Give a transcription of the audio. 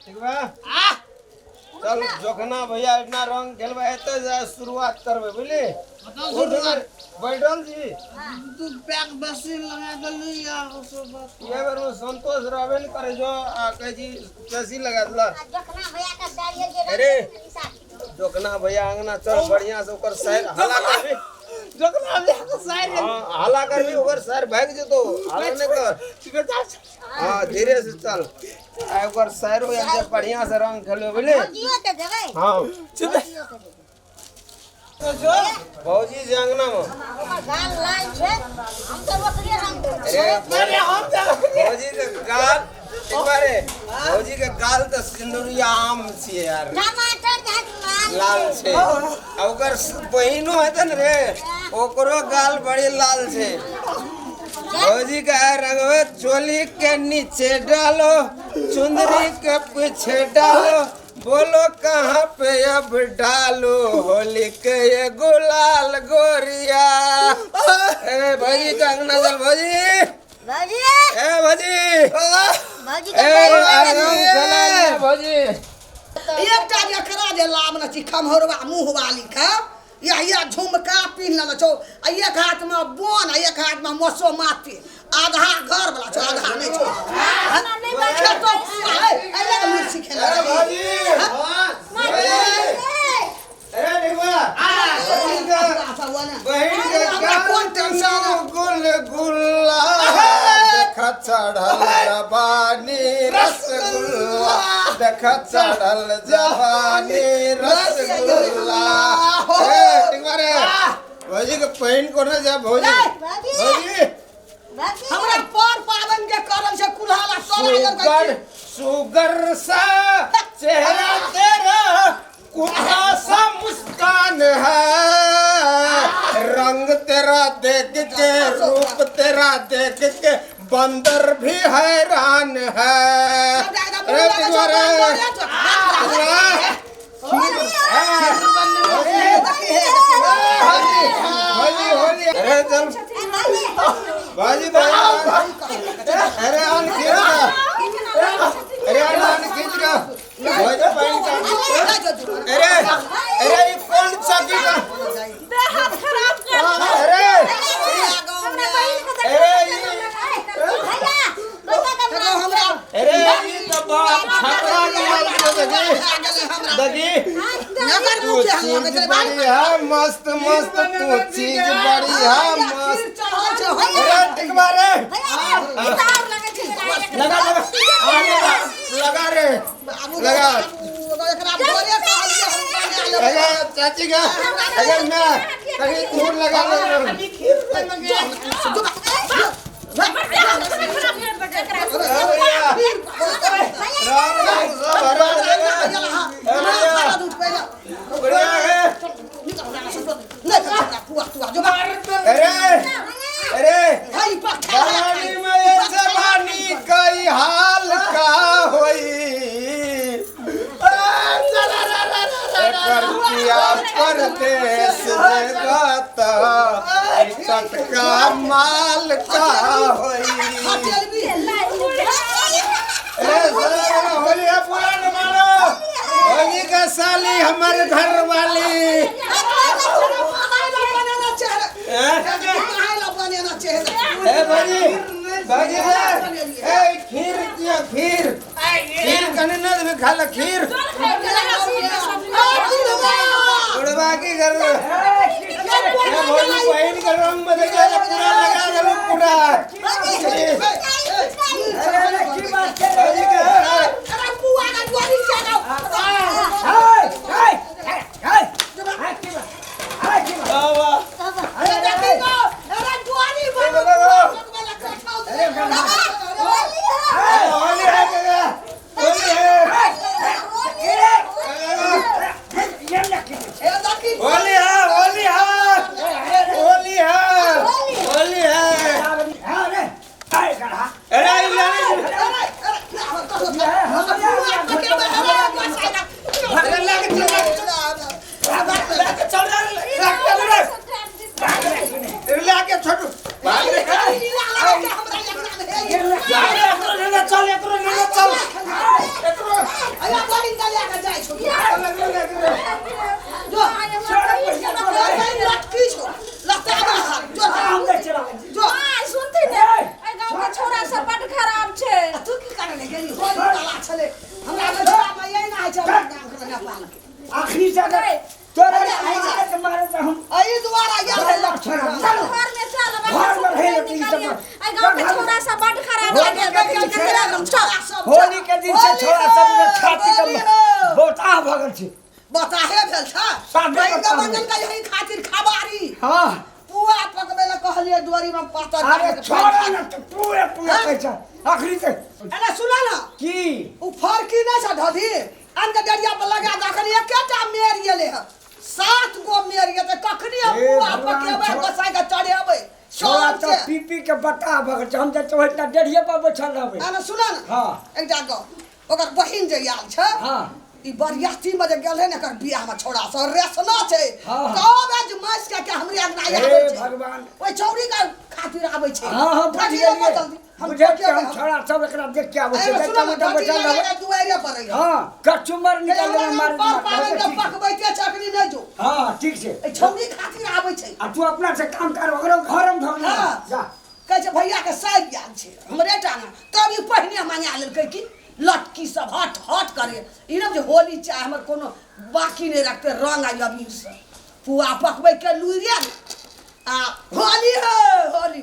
ठीक बा चल जोखना भैया इतना रंग खेलबा तो शुरुआत करबे बुझली बैठल जी तू पैक बसी लगा दली या ये बार वो संतोष रहबे न करे जो कहे जी कैसी लगा दिला जोखना भैया का दाढ़ी जे अरे जोखना भैया अंगना चल बढ़िया से ओकर सैर हला करबी जोखना भैया का साइड हां हला करबी ओकर सैर भाग जतो हला न कर हां धीरे से चल ओकर सैर हो जे बढ़िया से रंग खेलबे बुझली जियो के देबे हां चुप भौजी जे अंगना में ओकर गाल लाल छे हम तो ओकरे रंग दे अरे हम भौजी के गाल एक बारे भौजी के गाल तो सिंदूरिया आम छिए यार टमाटर घाट लाल छे आ ओकर बहिनो हेतन रे ओकरो गाल बड़ी लाल छे भौजी का रंगवे चोली के नीचे डालो चुंदरी के पीछे डालो बोलो कहाँ पे अब डालो होली के ये गुलाल गोरिया ए भौजी का अंगना चल भौजी बाजी ए भौजी बाजी ए भौजी एकटा जे करा दे लाम न चिखम होरवा मुंह वाली का या झुमका पिन ल छो एक हाथ में बोन एक हाथ में मसो माटी आधा घर वाला छो आधा नहीं छो नहीं बैठे तो अरे मिर्ची खेला भौजी अरे निवा बहन के कौन टेंशन गुल गुल्ला देखा चढ़ल जवानी रसगुल्ला देखा चढ़ल जवानी रसगुल्ला टिंगारे भौजी के पहन को ना जा भौजी भौजी हमरा पर पावन के करल से कुल्हाड़ा सुगर सुगर सा चेहरा तेरा कुल्हा सा मुस्कान है रंग तेरा देख के रूप तेरा देख के बंदर भी हैरान है अरे तुम्हारे होली होली अरे चल बाजी अरे आन खींच अरे आन खींच का भौजी पानी का अरे अरे ये कौन सा की का अरे अरे ये तो बाप छापरा दगी तू चीज बड़ी है मस्त मस्त तू चीज बड़ी है मस्त अरे टिकवा रे लगा लगा रे लगा अरे चाची का अगर मैं कहीं दूर लगा अरे जवानी में ये जवानी कई हाल का होई परदेश जगता टटका माल का होई होली पूरा न मानो होली का साली हमारे घर वाली भाजी भाजी खीर दिया खीर खीर कने न में खाला खीर उड़वा के घर भौजी बहन का रंग में पूरा लगा दे पूरा भाजी का वाला छले हमरा बेटा में यही ना है छ गांव के नेपाल के आखिरी से अगर तोरे आवाज के मारे तो हम आई दोबारा या लक्षण घर में चल घर में रहे ती सब आई गांव के छोरा सब बड़ खराब है होली के दिन से छोरा सब ने छाती के बोता भगल छी बताहे भेल छ साबे एकदम मंगल का यही खातिर खबारी हां पुआ पकबे ल कहलिए दुआरी में पाता अरे छोरा न तो पूरे कहै छ आखिरी से अरे सुना ना की उ फरकी न छ धधी अंग डरिया पर लगा दखन एकेटा मेर येले ह 7 गो मेर ये त कखनी हम पुआ पकेबे गोसाई के चढ़ेबे छोरा तो पीपी के बता भगल छ हम जे चोहटा डेढ़िए पर बैठल रहबे अरे सुना ना हां एकटा गो ओकर बहिन जे आल छ हां ई बरियाती में जे गेल है न कर बियाह में छोड़ा स रेसना छै हाँ। तब आज मस के हमरे अंगना हे आबै छै भगवान ओइ चौड़ी का खातिर आबै छै हां हां बुझ गेलिए मुझे के हम छोरा सब एकरा देख के आबै छै देखता में बैठल रहबे दुआरे पर रही हां कचुमर निकल मार पर पावे के पकबैते चकनी नै जो हां ठीक छै ए छौरी खातिर आबै छै आ तू अपना से काम कर ओकरा घर में धर हां जा कहै छै भैया के साइड आल छै हमरे टाना तब ई पहिने मांगा लेलकै कि लटकी सब हट हट करे ई न जे होली चाहे हमर कोनो बाकी नहीं रखते रंग आई अबीर से पुआ पकबै के लुइरिया आ होली है होली